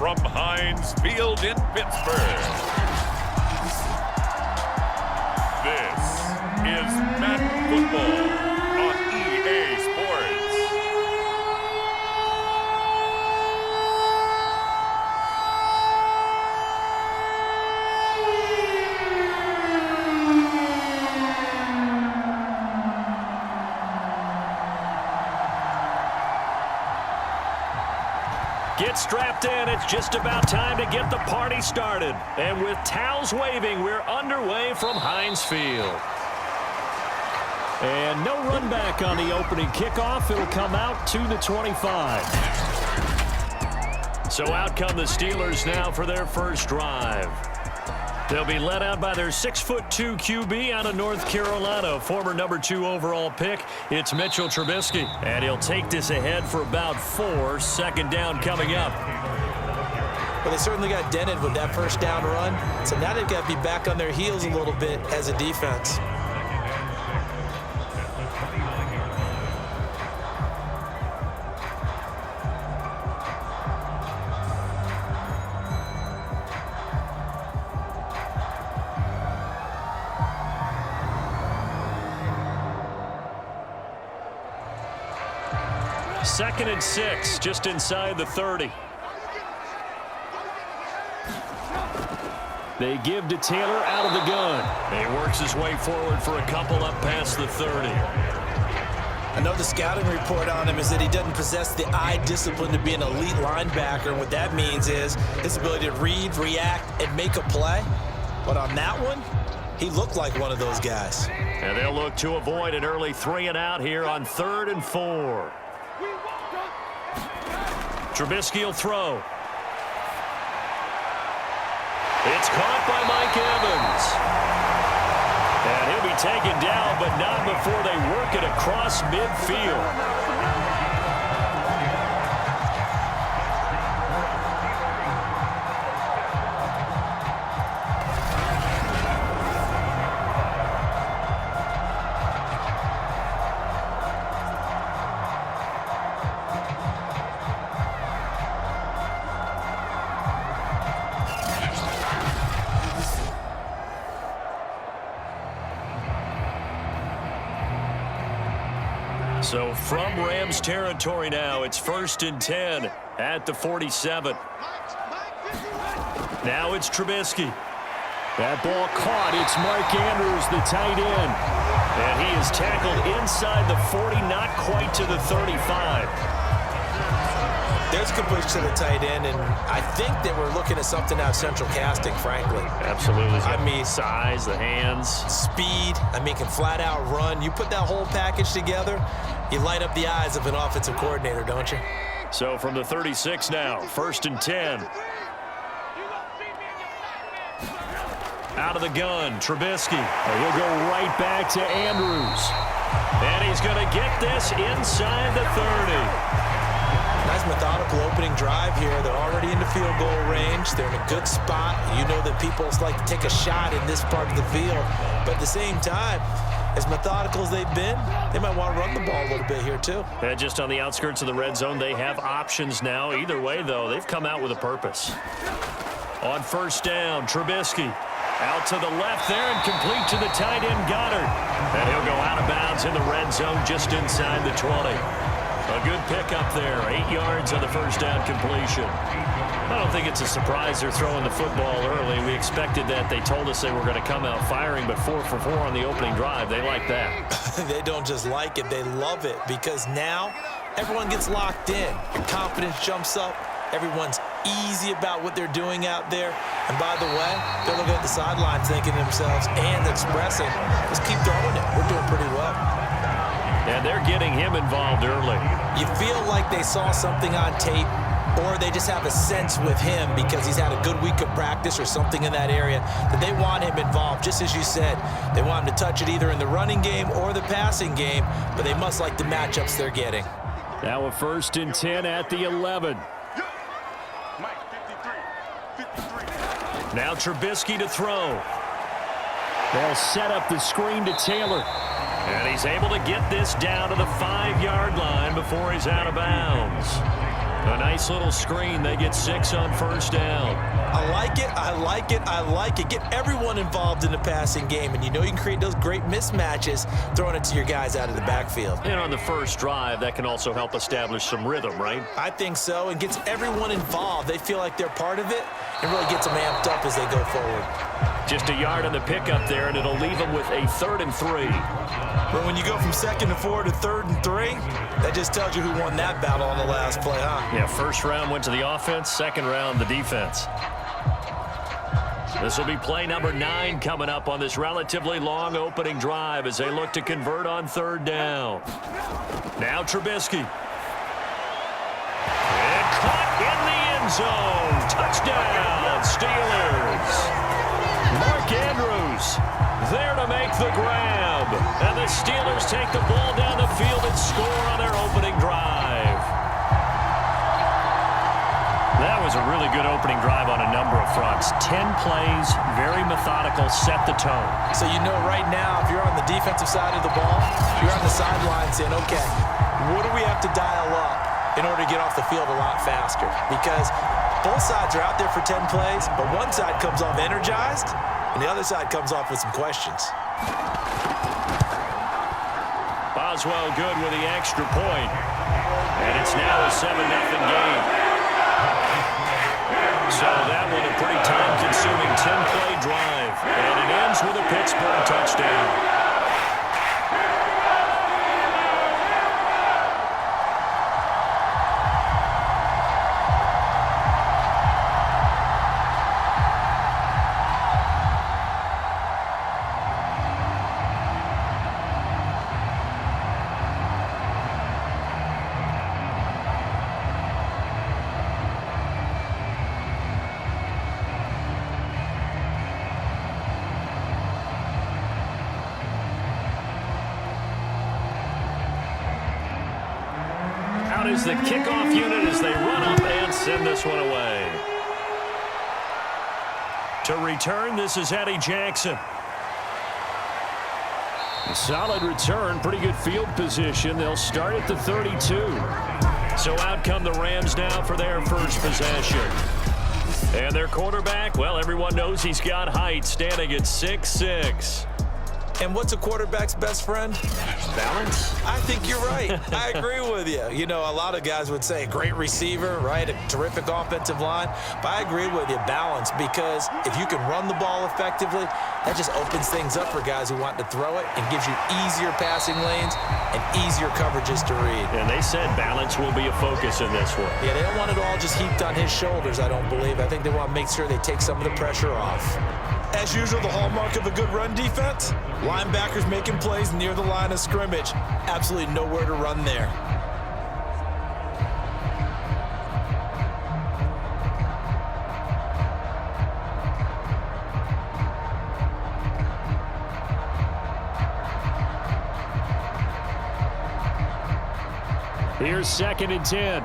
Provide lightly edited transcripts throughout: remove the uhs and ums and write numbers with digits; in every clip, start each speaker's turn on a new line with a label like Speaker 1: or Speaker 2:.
Speaker 1: from Heinz Field in Pittsburgh. This is Madden Football on EA Sports.
Speaker 2: Get strapped in. It's just about time to get the party started. And with towels waving, we're underway from Heinz Field. And no run back on the opening kickoff. It'll come out to the 25. So out come the Steelers now for their first drive. They'll be led out by their 6'2" QB out of North Carolina, former #2 overall pick. It's Mitchell Trubisky, and he'll take this ahead for about 4. Second down coming up.
Speaker 3: Well, they certainly got dented with that first down run, so now they've got to be back on their heels a little bit as a defense.
Speaker 2: Second and 6, just inside the 30. They give to Taylor out of the gun. He works his way forward for a couple up past the 30.
Speaker 3: I know the scouting report on him is that he doesn't possess the eye discipline to be an elite linebacker, and what that means is his ability to read, react, and make a play. But on that one, he looked like one of those guys.
Speaker 2: And they'll look to avoid an early 3 and out here on 3rd and 4. Trubisky will throw. It's caught by Mike Evans. And he'll be taken down, but not before they work it across midfield. So from Rams territory now, it's 1st and 10 at the 47. Now it's Trubisky. That ball caught. It's Mark Andrews, the tight end. And he is tackled inside the 40, not quite to the 35.
Speaker 3: There's a good push to the tight end, and I think that we're looking at something out of central casting, frankly.
Speaker 2: Absolutely.
Speaker 3: I mean,
Speaker 2: size, the hands.
Speaker 3: Speed. I mean, can flat out run. You put that whole package together, you light up the eyes of an offensive coordinator, don't you?
Speaker 2: So from the 36 now, 1st and 10. Out of the gun, Trubisky. And he'll go right back to Andrews. And he's going to get this inside the 30.
Speaker 3: Nice methodical opening drive here. They're already in the field goal range. They're in a good spot. You know that people like to take a shot in this part of the field. But at the same time, as methodical as they've been, they might want to run the ball a little bit here too.
Speaker 2: And just on the outskirts of the red zone, they have options now. Either way, though, they've come out with a purpose. On 1st down, Trubisky. Out to the left there and complete to the tight end, Goddard. And he'll go out of bounds in the red zone just inside the 20. A good pickup there, 8 yards on the first down completion. I don't think it's a surprise they're throwing the football early. We expected that. They told us they were going to come out firing, but 4 for 4 on the opening drive. They like that.
Speaker 3: They don't just like it, they love it, because now everyone gets locked in. Your confidence jumps up. Everyone's easy about what they're doing out there. And by the way, they're looking at the sidelines thinking to themselves and expressing, just keep throwing it. We're doing pretty well.
Speaker 2: And they're getting him involved early.
Speaker 3: You feel like they saw something on tape, or they just have a sense with him because he's had a good week of practice or something in that area that they want him involved. Just as you said, they want him to touch it either in the running game or the passing game, but they must like the matchups they're getting.
Speaker 2: Now a 1st and 10 at the 11. Now Trubisky to throw. They'll set up the screen to Taylor. And he's able to get this down to the 5-yard line before he's out of bounds. A nice little screen. They get 6 on first down.
Speaker 3: I like it, I like it, I like it. Get everyone involved in the passing game, and you know you can create those great mismatches throwing it to your guys out of the backfield.
Speaker 2: And on the first drive, that can also help establish some rhythm, right?
Speaker 3: I think so, and gets everyone involved. They feel like they're part of it, and really gets them amped up as they go forward.
Speaker 2: Just a yard on the pickup there, and it'll leave them with a 3rd and 3.
Speaker 3: But when you go from 2nd and 4 to 3rd and 3, that just tells you who won that battle on the last play, huh?
Speaker 2: Yeah, first round went to the offense, second round the defense. This will be play number 9 coming up on this relatively long opening drive as they look to convert on 3rd down. Now Trubisky. And caught in the end zone. Touchdown, Steelers. Mark Andrews there to make the grab. And the Steelers take the ball down the field and score on their opening drive. That was a really good opening drive on a number of fronts. 10 plays, very methodical, set the tone.
Speaker 3: So you know right now, if you're on the defensive side of the ball, you're on the sideline saying, okay, what do we have to dial up in order to get off the field a lot faster? Because both sides are out there for 10 plays, but one side comes off energized, and the other side comes off with some questions.
Speaker 2: Boswell good with the extra point. And it's now a 7-0 game. So that was a pretty time-consuming 10-play drive. And it ends with a Pittsburgh touchdown. Is the kickoff unit as they run up and send this one away. To return, this is Eddie Jackson. A solid return, pretty good field position. They'll start at the 32. So out come the Rams now for their first possession. And their quarterback, well, everyone knows he's got height, standing at 6'6".
Speaker 3: And what's a quarterback's best friend?
Speaker 2: Balance?
Speaker 3: I think you're right. I agree with you. You know, a lot of guys would say great receiver, right? A terrific offensive line. But I agree with you, balance, because if you can run the ball effectively, that just opens things up for guys who want to throw it and gives you easier passing lanes and easier coverages to read.
Speaker 2: And they said balance will be a focus in this one.
Speaker 3: Yeah, they don't want it all just heaped on his shoulders, I don't believe. I think they want to make sure they take some of the pressure off. As usual, the hallmark of a good run defense, linebackers making plays near the line of scrimmage. Absolutely nowhere to run there.
Speaker 2: Here's 2nd and 10.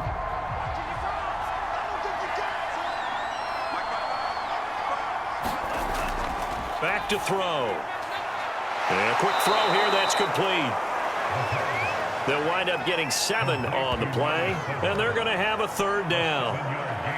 Speaker 2: Back to throw. And a quick throw here, that's complete. They'll wind up getting 7 on the play, and they're going to have a 3rd down.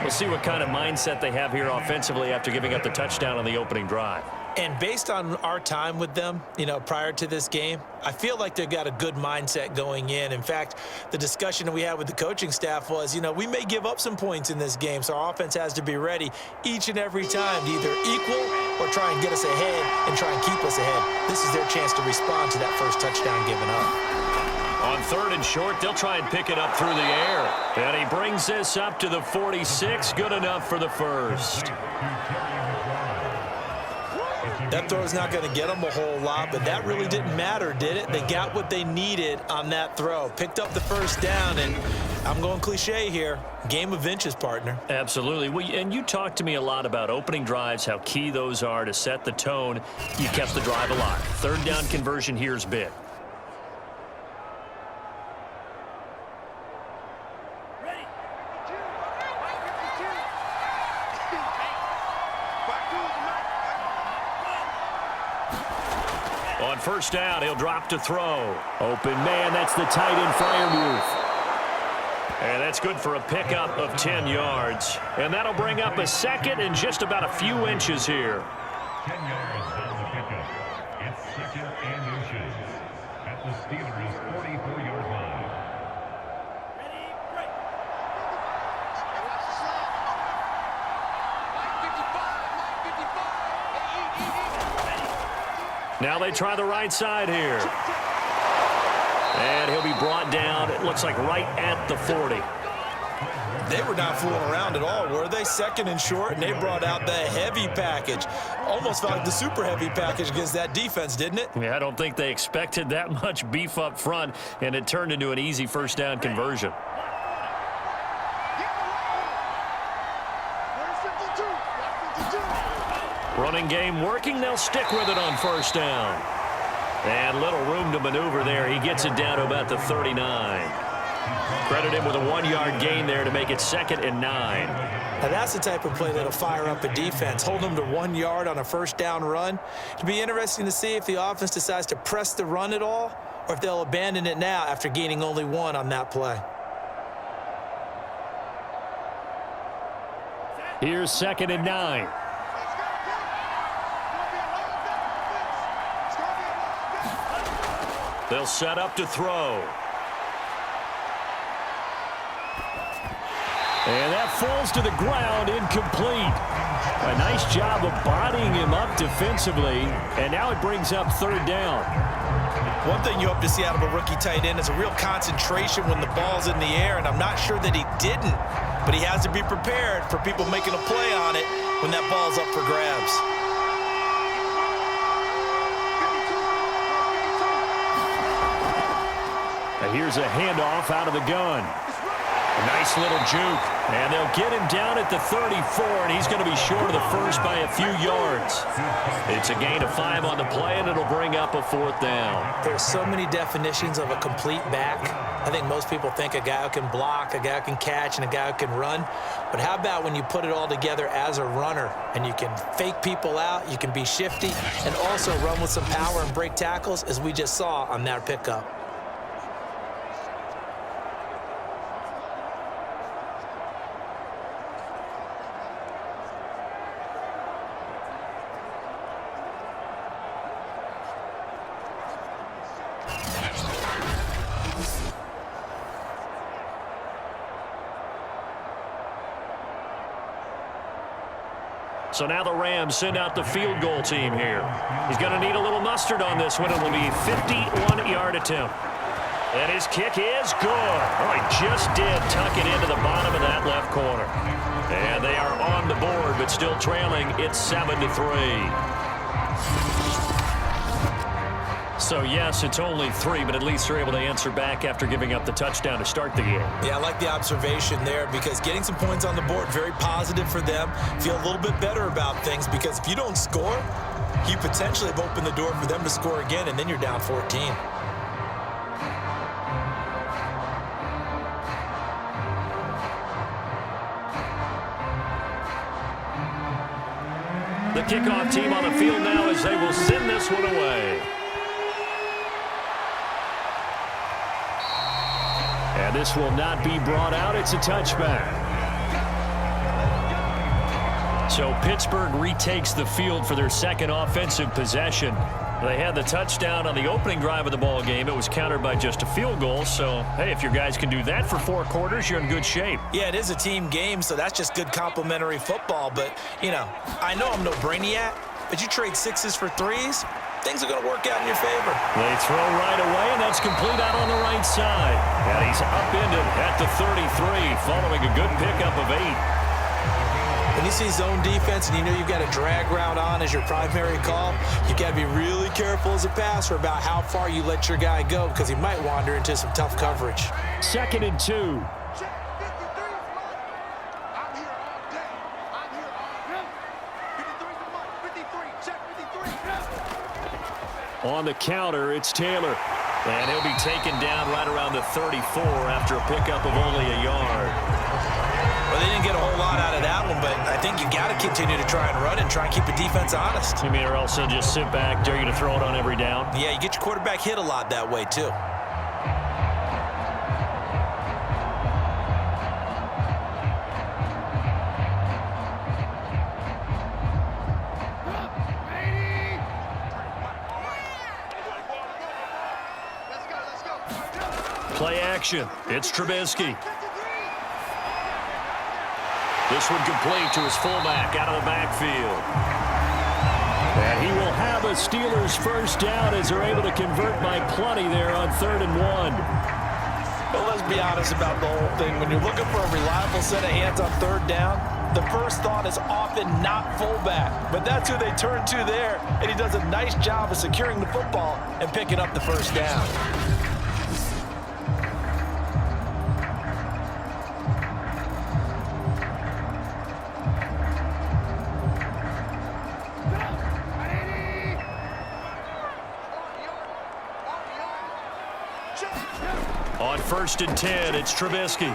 Speaker 2: We'll see what kind of mindset they have here offensively after giving up the touchdown on the opening drive.
Speaker 3: And based on our time with them, you know, prior to this game, I feel like they've got a good mindset going in. In fact, the discussion that we had with the coaching staff was, you know, we may give up some points in this game, so our offense has to be ready each and every time to either equal or try and get us ahead and try and keep us ahead. This is their chance to respond to that first touchdown given up.
Speaker 2: On 3rd and short, they'll try and pick it up through the air. And he brings this up to the 46. Good enough for the first.
Speaker 3: That throw is not going to get them a whole lot, but that really didn't matter, did it? They got what they needed on that throw. Picked up the first down, and I'm going cliche here. Game of inches, partner.
Speaker 2: Absolutely. Well, and you talked to me a lot about opening drives, how key those are to set the tone. You kept the drive alive. 3rd down conversion here's big. On 1st down, he'll drop to throw. Open man, that's the tight end Freiermuth. And that's good for a pickup of 10 yards. And that'll bring up a second and just about a few inches here.
Speaker 4: 10 yards on the pickup. It's second and inches at the Steelers' 44-yard line.
Speaker 5: Ready, break.
Speaker 2: Now they try the right side here. And he'll be brought down, it looks like right at the 40.
Speaker 3: They were not fooling around at all, were they? Second and short, and they brought out the heavy package. Almost felt like the super heavy package against that defense, didn't it?
Speaker 2: Yeah, I don't think they expected that much beef up front, and it turned into an easy first down conversion. Running game working, they'll stick with it on first down. And little room to maneuver there. He gets it down to about the 39. Credit him with a 1-yard gain there to make it 2nd and 9.
Speaker 3: Now that's the type of play that'll fire up a defense. Hold them to 1 yard on a first down run. It'll be interesting to see if the offense decides to press the run at all or if they'll abandon it now after gaining only 1 on that play.
Speaker 2: Here's 2nd and 9. They'll set up to throw. And that falls to the ground, incomplete. A nice job of bodying him up defensively, and now it brings up 3rd down.
Speaker 3: One thing you hope to see out of a rookie tight end is a real concentration when the ball's in the air, and I'm not sure that he didn't, but he has to be prepared for people making a play on it when that ball's up for grabs.
Speaker 2: And here's a handoff out of the gun. A nice little juke. And they'll get him down at the 34, and he's going to be short of the first by a few yards. It's a gain of 5 on the play, and it'll bring up a 4th down.
Speaker 3: There's so many definitions of a complete back. I think most people think a guy who can block, a guy who can catch, and a guy who can run. But how about when you put it all together as a runner, and you can fake people out, you can be shifty, and also run with some power and break tackles, as we just saw on that pickup.
Speaker 2: So now the Rams send out the field goal team here. He's going to need a little mustard on this one. It will be a 51-yard attempt. And his kick is good. Oh, he just did tuck it into the bottom of that left corner. And they are on the board, but still trailing. It's 7-3. So, yes, it's only 3, but at least they're able to answer back after giving up the touchdown to start the game.
Speaker 3: Yeah, I like the observation there because getting some points on the board, very positive for them. Feel a little bit better about things because if you don't score, you potentially have opened the door for them to score again, and then you're down 14.
Speaker 2: The kickoff team on the field now as they will send this one away. And this will not be brought out. It's a touchback. So Pittsburgh retakes the field for their second offensive possession. They had the touchdown on the opening drive of the ball game. It was countered by just a field goal. So, hey, if your guys can do that for 4 quarters, you're in good shape.
Speaker 3: Yeah, it is a team game, so that's just good complimentary football. But, you know, I know I'm no brainiac, but you trade 6s for 3s, things are going to work out in your favor.
Speaker 2: They throw right away, and that's complete out on the right side. And he's upended at the 33 following a good pickup of 8.
Speaker 3: When you see zone defense and you know you've got a drag route on as your primary call, you've got to be really careful as a passer about how far you let your guy go because he might wander into some tough coverage.
Speaker 2: 2nd and 2. On the counter, it's Taylor. And he'll be taken down right around the 34 after a pickup of only a yard.
Speaker 3: Well, they didn't get a whole lot out of that one, but I think you got to continue to try and run and try and keep the defense honest.
Speaker 2: You mean or else they'll just sit back, dare you to throw it on every down?
Speaker 3: Yeah, you get your quarterback hit a lot that way, too.
Speaker 2: action. It's Trubisky. This one complete to his fullback out of the backfield. And he will have a Steelers first down as they're able to convert by plenty there on 3rd and 1.
Speaker 3: Well, let's be honest about the whole thing. When you're looking for a reliable set of hands on 3rd down, the first thought is often not fullback. But that's who they turn to there, and he does a nice job of securing the football and picking up the first down.
Speaker 2: On 1st and 10, it's Trubisky.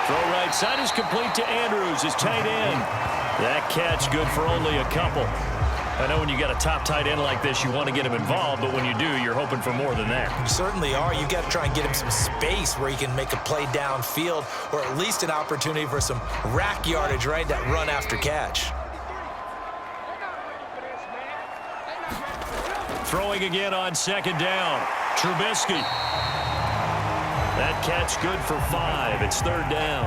Speaker 2: Throw right side is complete to Andrews, his tight end. That catch good for only a couple. I know when you got a top tight end like this, you want to get him involved, but when you do, you're hoping for more than that.
Speaker 3: You certainly are. You've got to try and get him some space where he can make a play downfield, or at least an opportunity for some rack yardage, right? That run after catch.
Speaker 2: Throwing again on 2nd down. Trubisky. That catch good for 5. It's 3rd down.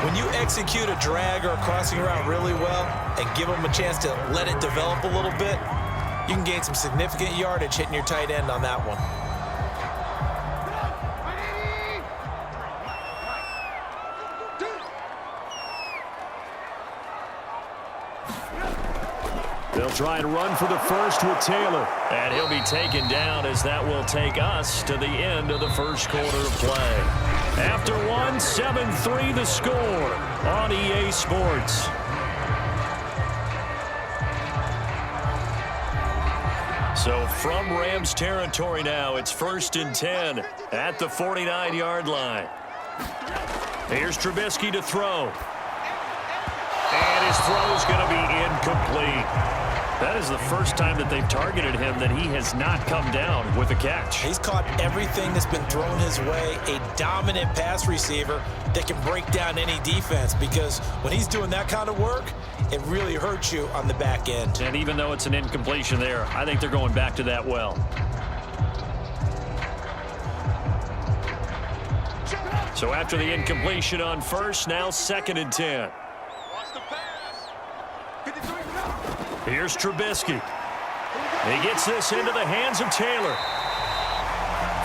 Speaker 3: When you execute a drag or a crossing route really well and give them a chance to let it develop a little bit, you can gain some significant yardage hitting your tight end on that one.
Speaker 2: They'll try and run for the first with Taylor. And he'll be taken down as that will take us to the end of the first quarter of play. After 1, 7-3 the score on EA Sports. So from Rams territory now, it's 1st and 10 at the 49-yard line. Here's Trubisky to throw. And his throw is going to be incomplete. That is the first time that they've targeted him that he has not come down with a catch.
Speaker 3: He's caught everything that's been thrown his way, a dominant pass receiver that can break down any defense, because when he's doing that kind of work, it really hurts you on the back end.
Speaker 2: And even though it's an incompletion there, I think they're going back to that well. So after the incompletion on 1st, now 2nd and 10. Here's Trubisky. He gets this into the hands of Taylor.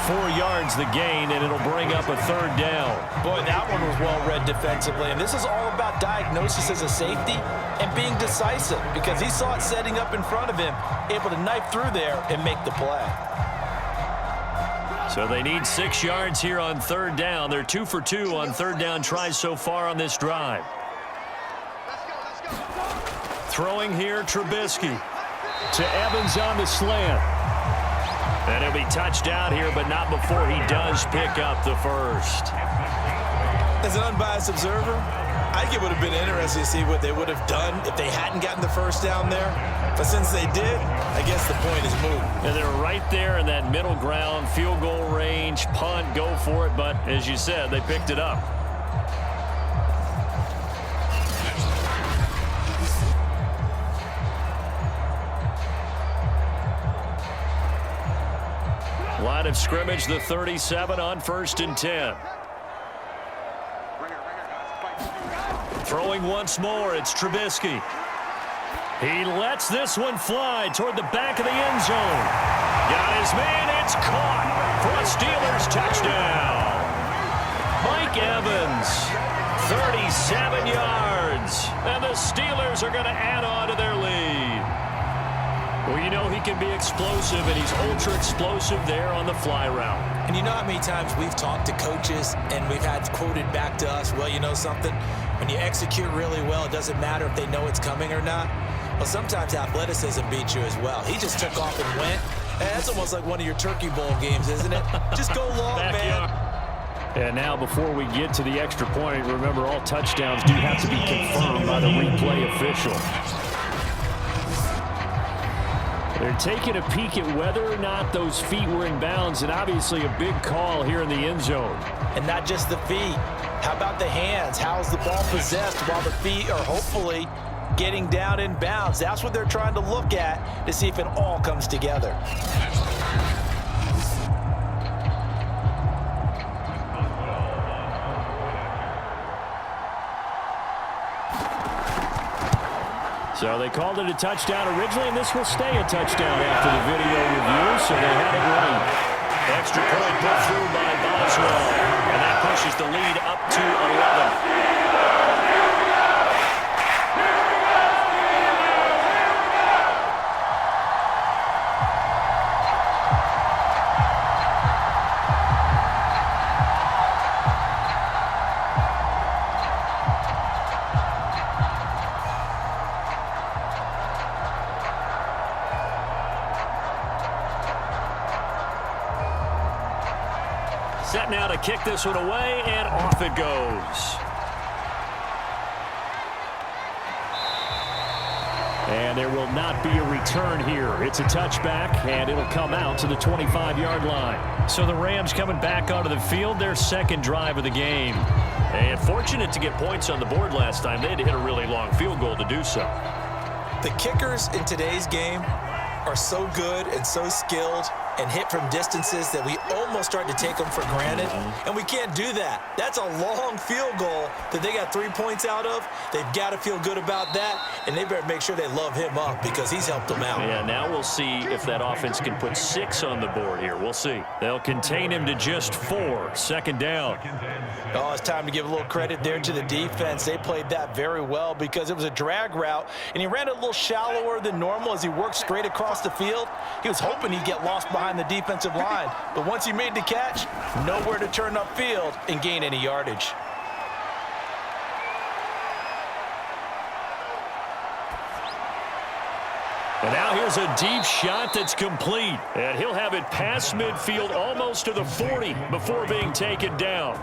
Speaker 2: 4 yards the gain, and it'll bring up a 3rd down.
Speaker 3: Boy, that one was well read defensively, and this is all about diagnosis as a safety and being decisive, because he saw it setting up in front of him, able to knife through there and make the play.
Speaker 2: So they need 6 yards here on 3rd down. They're 2 for 2 on 3rd down tries so far on this drive. Throwing here, Trubisky to Evans on the slant. And he'll be touched out here, but not before he does pick up the first.
Speaker 3: As an unbiased observer, I think it would have been interesting to see what they would have done if they hadn't gotten the first down there. But since they did, I guess the point is moot.
Speaker 2: And they're right there in that middle ground, field goal range, punt, go for it. But as you said, they picked it up. Line of scrimmage, the 37 on 1st and 10. Throwing once more, it's Trubisky. He lets this one fly toward the back of the end zone. Got his man, it's caught for a Steelers touchdown. Mike Evans, 37 yards, and the Steelers are going to add on to their lead. Well, you know he can be explosive, and he's ultra-explosive there on the fly route.
Speaker 3: And you know how many times we've talked to coaches and we've had quoted back to us, well, you know something? When you execute really well, it doesn't matter if they know it's coming or not. Well, sometimes athleticism beats you as well. He just took off and went. And that's almost like one of your Turkey Bowl games, isn't it? Just go long, man.
Speaker 2: And now before we get to the extra point, remember all touchdowns do have to be confirmed by the replay official. They're taking a peek at whether or not those feet were in bounds, and obviously a big call here in the end zone.
Speaker 3: And not just the feet. How about the hands? How's the ball possessed while the feet are hopefully getting down in bounds? That's what they're trying to look at to see if it all comes together.
Speaker 2: So they called it a touchdown originally, and this will stay a touchdown after the video review, so they had it right. Extra point put through by Boswell, and that pushes the lead up to 11. Set now to kick this one away, and off it goes. And there will not be a return here. It's a touchback, and it'll come out to the 25-yard line. So the Rams coming back onto the field, their second drive of the game. And fortunate to get points on the board last time. They had to hit a really long field goal to do so.
Speaker 3: The kickers in today's game are so good and so skilled and hit from distances that we almost start to take them for granted, and we can't do that. That's a long field goal that they got 3 points out of. They've got to feel good about that, and they better make sure they love him up because he's helped them out.
Speaker 2: Yeah, now we'll see if that offense can put 6 on the board here. We'll see. They'll contain him to just 4. Second down.
Speaker 3: Oh, it's time to give a little credit there to the defense. They played that very well because it was a drag route, and he ran it a little shallower than normal as he worked straight across the field. He was hoping he'd get lost behind the defensive line, but once he made the catch, nowhere to turn upfield and gain any yardage.
Speaker 2: And now here's a deep shot that's complete. And he'll have it past midfield almost to the 40 before being taken down.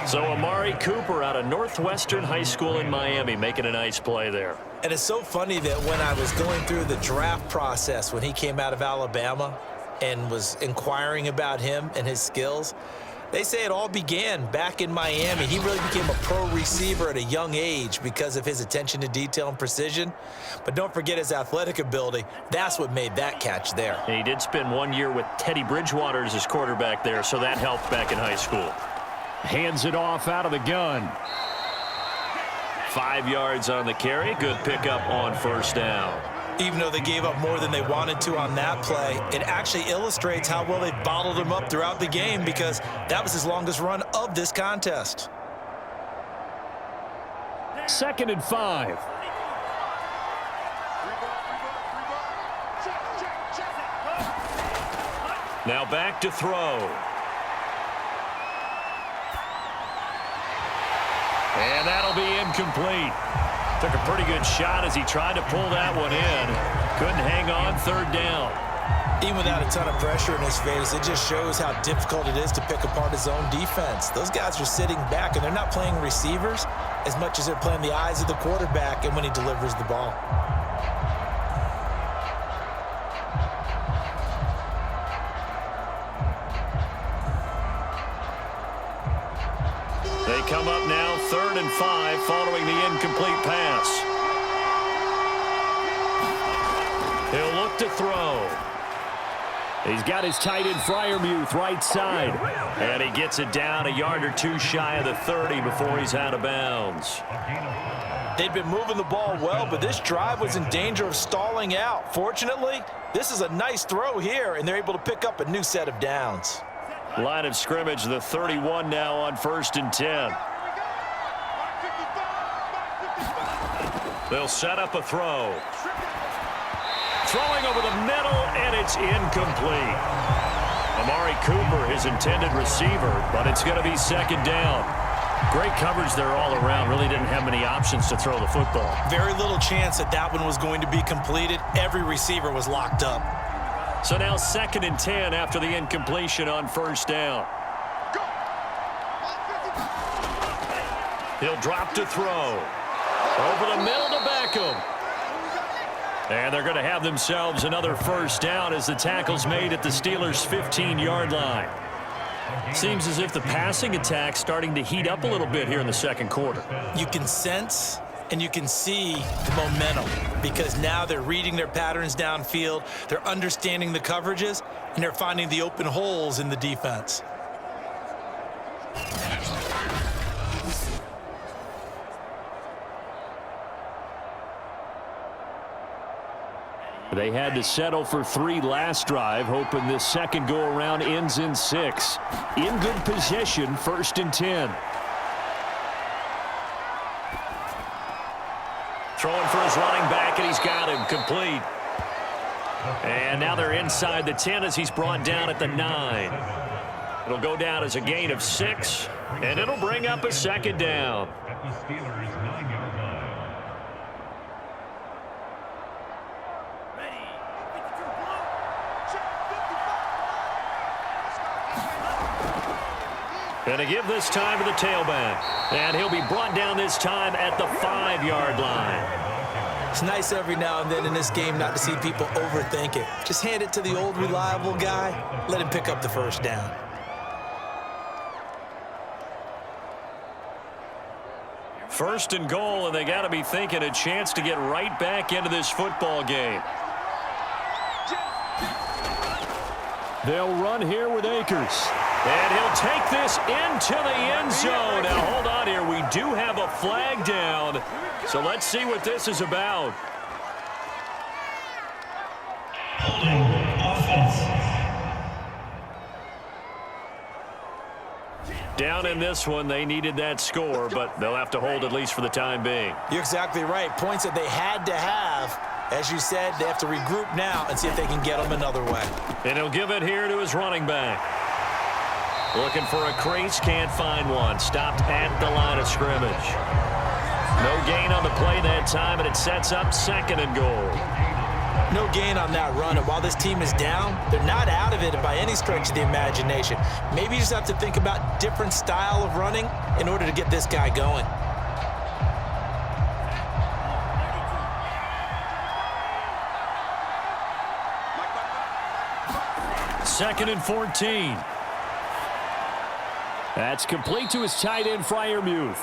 Speaker 2: So Amari Cooper out of Northwestern High School in Miami making a nice play there.
Speaker 3: And it's so funny that when I was going through the draft process when he came out of Alabama and was inquiring about him and his skills, they say it all began back in Miami. He really became a pro receiver at a young age because of his attention to detail and precision. But don't forget his athletic ability. That's what made that catch there.
Speaker 2: He did spend 1 year with Teddy Bridgewater as his quarterback there, so that helped back in high school. Hands it off out of the gun. 5 yards on the carry. Good pickup on first down.
Speaker 3: Even though they gave up more than they wanted to on that play, it actually illustrates how well they bottled him up throughout the game because that was his longest run of this contest.
Speaker 2: 2nd and 5. Now back to throw. And that'll be incomplete. Took a pretty good shot as he tried to pull that one in. Couldn't hang on. 3rd down.
Speaker 3: Even without a ton of pressure in his face, it just shows how difficult it is to pick apart his own defense. Those guys are sitting back, and they're not playing receivers as much as they're playing the eyes of the quarterback and when he delivers the ball.
Speaker 2: They come up now 3rd and 5 following the incomplete pass. He'll look to throw. He's got his tight end Freiermuth right side. And he gets it down a yard or 2 shy of the 30 before he's out of bounds.
Speaker 3: They'd been moving the ball well, but this drive was in danger of stalling out. Fortunately, this is a nice throw here, and they're able to pick up a new set of downs.
Speaker 2: Line of scrimmage, the 31 now on 1st and 10. They'll set up a throw. Throwing over the middle, and it's incomplete. Amari Cooper, his intended receiver, but it's going to be 2nd down. Great coverage there all around. Really didn't have many options to throw the football.
Speaker 3: Very little chance that that one was going to be completed. Every receiver was locked up.
Speaker 2: So now 2nd and 10 after the incompletion on 1st down. He'll drop to throw. Over the middle to Beckham. And they're going to have themselves another 1st down as the tackle's made at the Steelers' 15-yard line. Seems as if the passing attack's starting to heat up a little bit here in the 2nd quarter.
Speaker 3: You can sense and you can see the momentum because now they're reading their patterns downfield, they're understanding the coverages, and they're finding the open holes in the defense.
Speaker 2: They had to settle for 3 last drive, hoping this second go-around ends in 6. In good possession, 1st and 10. Throwing for his running back, and he's got him complete. And now they're inside the 10 as he's brought down at the 9. It'll go down as a gain of 6, and it'll bring up a 2nd down.
Speaker 4: At the Steelers' 9-yard line.
Speaker 5: Ready. 52 blue.
Speaker 2: And to give this time to the tailback. And he'll be brought down this time at the 5-yard line.
Speaker 3: It's nice every now and then in this game not to see people overthink it. Just hand it to the old reliable guy. Let him pick up the 1st down.
Speaker 2: First and goal, and they got to be thinking a chance to get right back into this football game. They'll run here with Akers. And he'll take this into the end zone. Now, hold on here. We do have a flag down. So let's see what this is about.
Speaker 6: Holding offense.
Speaker 2: Down in this one, they needed that score, but they'll have to hold at least for the time being.
Speaker 3: You're exactly right. Points that they had to have. As you said, they have to regroup now and see if they can get them another way.
Speaker 2: And he'll give it here to his running back. Looking for a crease, can't find one. Stopped at the line of scrimmage. No gain on the play that time, and it sets up 2nd and goal.
Speaker 3: No gain on that run, and while this team is down, they're not out of it by any stretch of the imagination. Maybe you just have to think about different style of running in order to get this guy going.
Speaker 2: Second and 14. That's complete to his tight end, Freiermuth.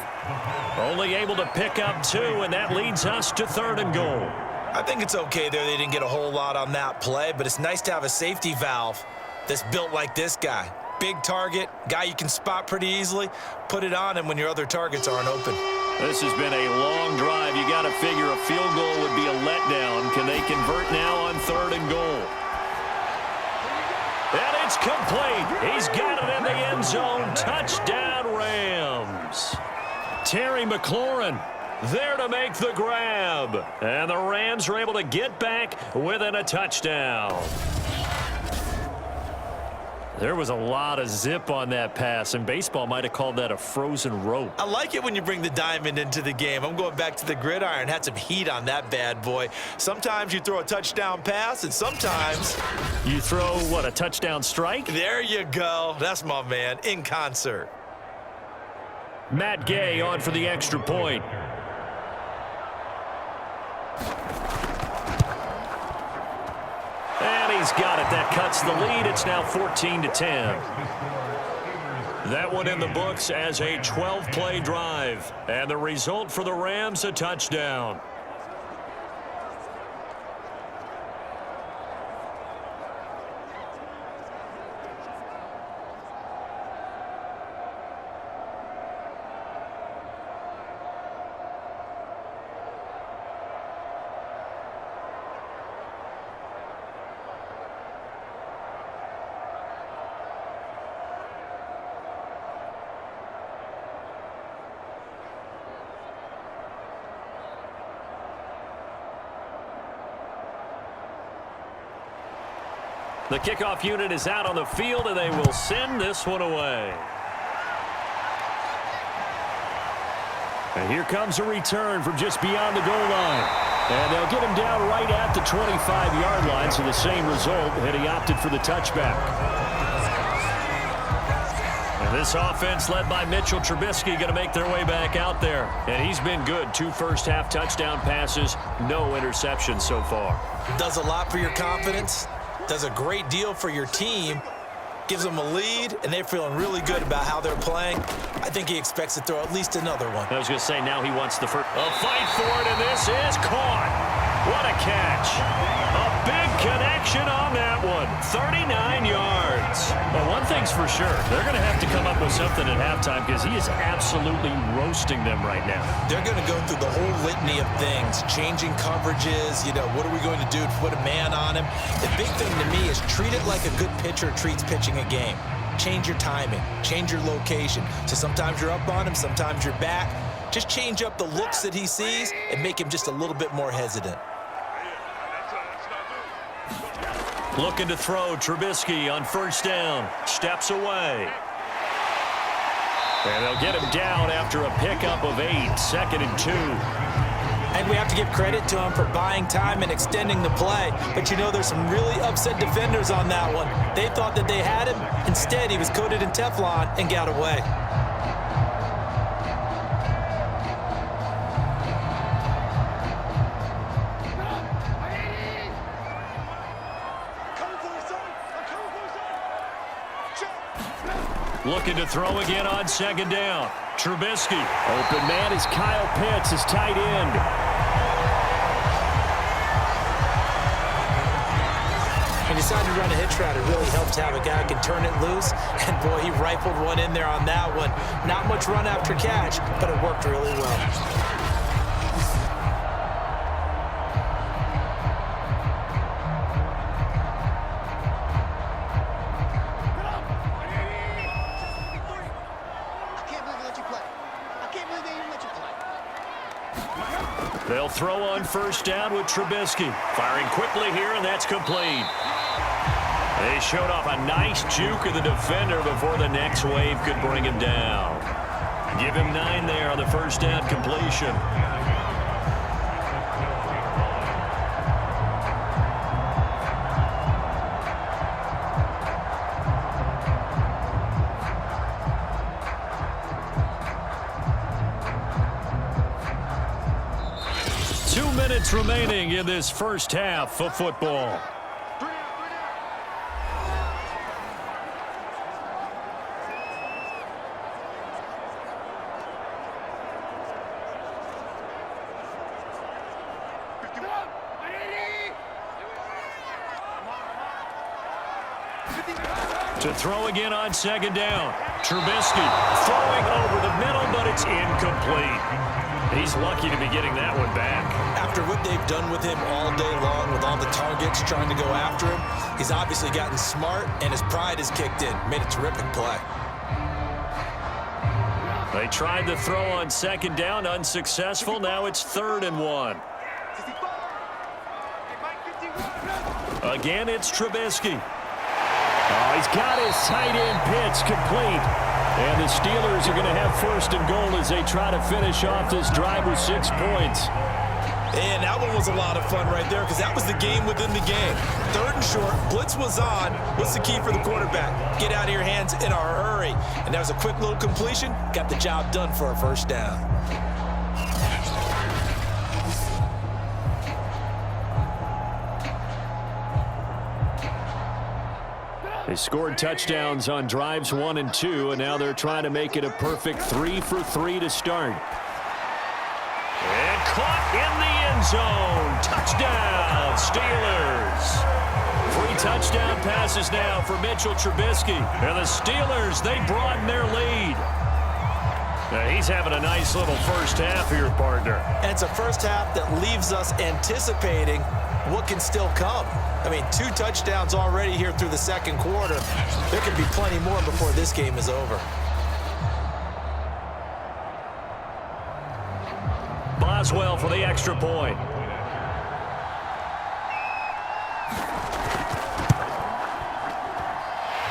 Speaker 2: Only able to pick up 2, and that leads us to 3rd and goal.
Speaker 3: I think it's okay there. They didn't get a whole lot on that play, but it's nice to have a safety valve that's built like this guy. Big target, guy you can spot pretty easily. Put it on him when your other targets aren't open.
Speaker 2: This has been a long drive. You got to figure a field goal would be a letdown. Can they convert now on 3rd and goal? And it's complete. He's got it in the end zone. Touchdown, Rams. Terry McLaurin there to make the grab. And the Rams are able to get back within a touchdown. There was a lot of zip on that pass, and baseball might have called that a frozen rope.
Speaker 3: I like it when you bring the diamond into the game. I'm going back to the gridiron. Had some heat on that bad boy. Sometimes you throw a touchdown pass, and sometimes
Speaker 2: you throw, what, a touchdown strike?
Speaker 3: There you go. That's my man, in concert.
Speaker 2: Matt Gay on for the extra point. And he's got it. That cuts the lead. It's now 14-10. That one in the books as a 12-play drive. And the result for the Rams, a touchdown. The kickoff unit is out on the field, and they will send this one away. And here comes a return from just beyond the goal line. And they'll get him down right at the 25-yard line, so the same result, and he opted for the touchback. And this offense led by Mitchell Trubisky going to make their way back out there. And he's been good. 2 first-half touchdown passes, no interceptions so far.
Speaker 3: Does a lot for your confidence. Does a great deal for your team. Gives them a lead, and they're feeling really good about how they're playing. I think he expects to throw at least another one.
Speaker 2: I was going to say, now he wants the first. A fight for it, and this is caught. What a catch. A big connection on that one. 39 yards. Well, one thing's for sure. They're going to have to come up with something at halftime because he is absolutely roasting them right now.
Speaker 3: They're going to go through the whole litany of things, changing coverages, what are we going to do to put a man on him? The big thing to me is treat it like a good pitcher treats pitching a game. Change your timing, change your location. So sometimes you're up on him, sometimes you're back. Just change up the looks that he sees and make him just a little bit more hesitant.
Speaker 2: Looking to throw, Trubisky on first down. Steps away. And they'll get him down after a pickup of 8, 2nd and 2.
Speaker 3: And we have to give credit to him for buying time and extending the play. But there's some really upset defenders on that one. They thought that they had him. Instead, he was coated in Teflon and got away.
Speaker 2: Looking to throw again on 2nd down. Trubisky. Open man is Kyle Pitts, his tight end.
Speaker 3: He decided to run a hitch route. It really helps to have a guy who can turn it loose. And, boy, he rifled one in there on that one. Not much run after catch, but it worked really well.
Speaker 2: They'll throw on first down with Trubisky. Firing quickly here, and that's complete. They showed off a nice juke of the defender before the next wave could bring him down. Give him 9 there on the first down completion. Remaining in this first half of football. To throw again on 2nd down. Trubisky throwing over the middle, but it's incomplete. He's lucky to be getting that one back.
Speaker 3: After what they've done with him all day long with all the targets trying to go after him, he's obviously gotten smart, and his pride has kicked in. Made a terrific play.
Speaker 2: They tried to throw on 2nd down, unsuccessful. Now it's 3rd and 1. Again, it's Trubisky. Oh, he's got his tight end Pitts complete. And the Steelers are going to have 1st and goal as they try to finish off this drive with 6 points.
Speaker 3: And that one was a lot of fun right there because that was the game within the game. 3rd and short, blitz was on. What's the key for the quarterback? Get out of your hands in a hurry. And that was a quick little completion. Got the job done for a first down.
Speaker 2: They scored touchdowns on drives 1 and 2, and now they're trying to make it a perfect 3 for 3 to start. And caught in the end zone. Touchdown, Steelers. 3 touchdown passes now for Mitchell Trubisky. And the Steelers, they broaden their lead. Now, he's having a nice little first half here, partner.
Speaker 3: And it's a first half that leaves us anticipating what can still come. I mean, 2 touchdowns already here through the 2nd quarter. There could be plenty more before this game is over.
Speaker 2: Boswell for the extra point.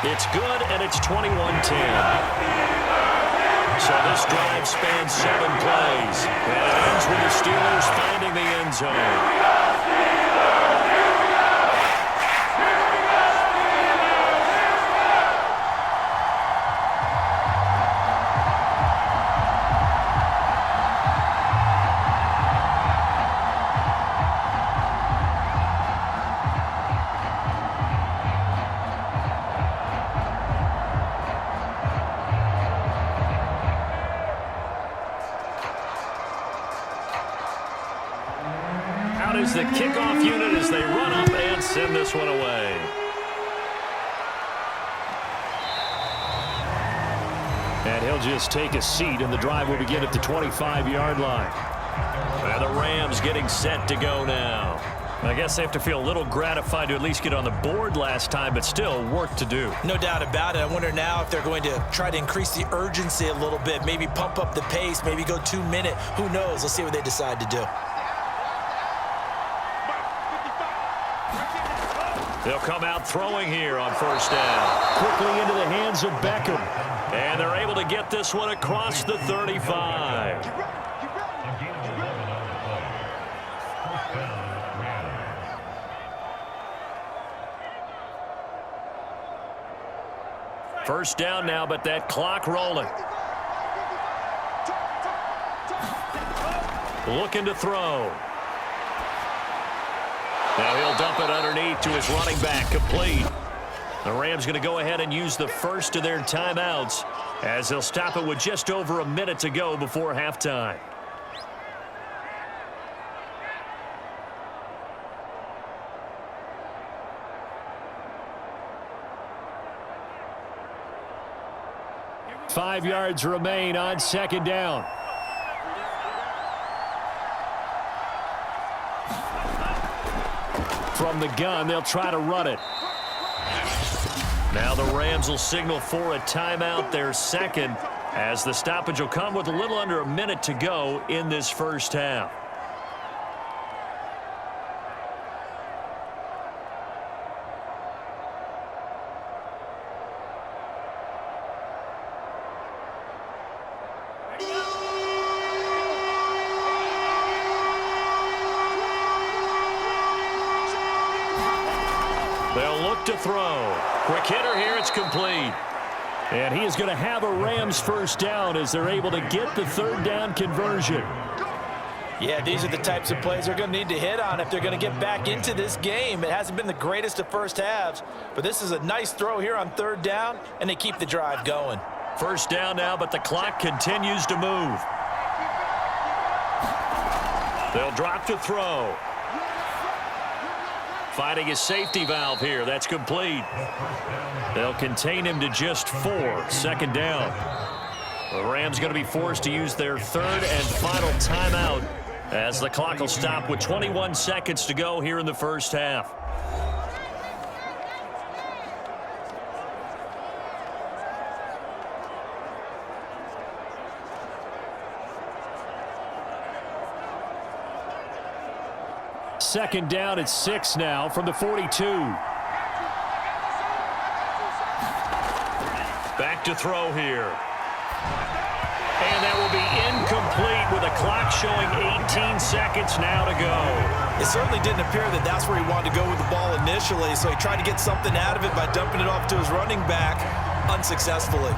Speaker 2: It's good, and it's 21-10. So this drive spans 7 plays. And it ends with the Steelers finding the end zone. is the kickoff unit as they run up and send this one away. And he'll just take a seat, and the drive will begin at the 25-yard line. And the Rams getting set to go now. I guess they have to feel a little gratified to at least get on the board last time, but still work to do.
Speaker 3: No doubt about it. I wonder now if they're going to try to increase the urgency a little bit, maybe pump up the pace, maybe go 2-minute. Who knows? Let's see what they decide to do.
Speaker 2: They'll come out throwing here on first down. Quickly into the hands of Beckham. And they're able to get this one across the 35. First down now, but that clock rolling. Looking to throw. Now he'll dump it underneath to his running back, complete. The Rams going to go ahead and use the first of their timeouts as they'll stop it with just over a minute to go before halftime. Five yards remain on second down. From the gun, they'll try to run it. Now the Rams will signal for a timeout, their second, as the stoppage will come with a little under a minute to go in this first half. They'll look to throw. Quick hitter here, it's complete. And he is going to have a Rams first down as they're able to get the third down conversion.
Speaker 3: Yeah, these are the types of plays they're going to need to hit on if they're going to get back into this game. It hasn't been the greatest of first halves, but this is a nice throw here on third down, and they keep the drive going.
Speaker 2: First down now, but the clock continues to move. They'll drop to throw. Finding his safety valve here. That's complete. They'll contain him to just 4. Second down. The Rams going to be forced to use their third and final timeout as the clock will stop with 21 seconds to go here in the first half. Second down at 6 now from the 42. Back to throw here. And that will be incomplete with a clock showing 18 seconds now to go.
Speaker 3: It certainly didn't appear that that's where he wanted to go with the ball initially, so he tried to get something out of it by dumping it off to his running back unsuccessfully.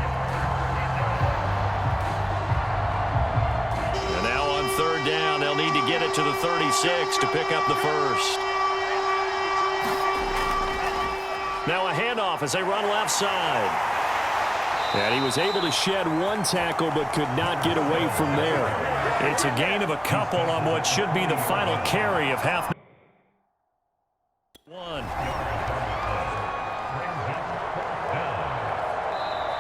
Speaker 2: Third down, they'll need to get it to the 36 to pick up the first. Now a handoff as they run left side. And he was able to shed one tackle but could not get away from there. It's a gain of a couple on what should be the final carry of half one.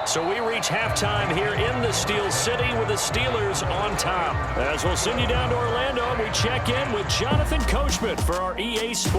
Speaker 2: So we reach halftime here in the Steel City with the Steelers on top. As we'll send you down to Orlando, we check in with Jonathan Coachman for our EA Sports.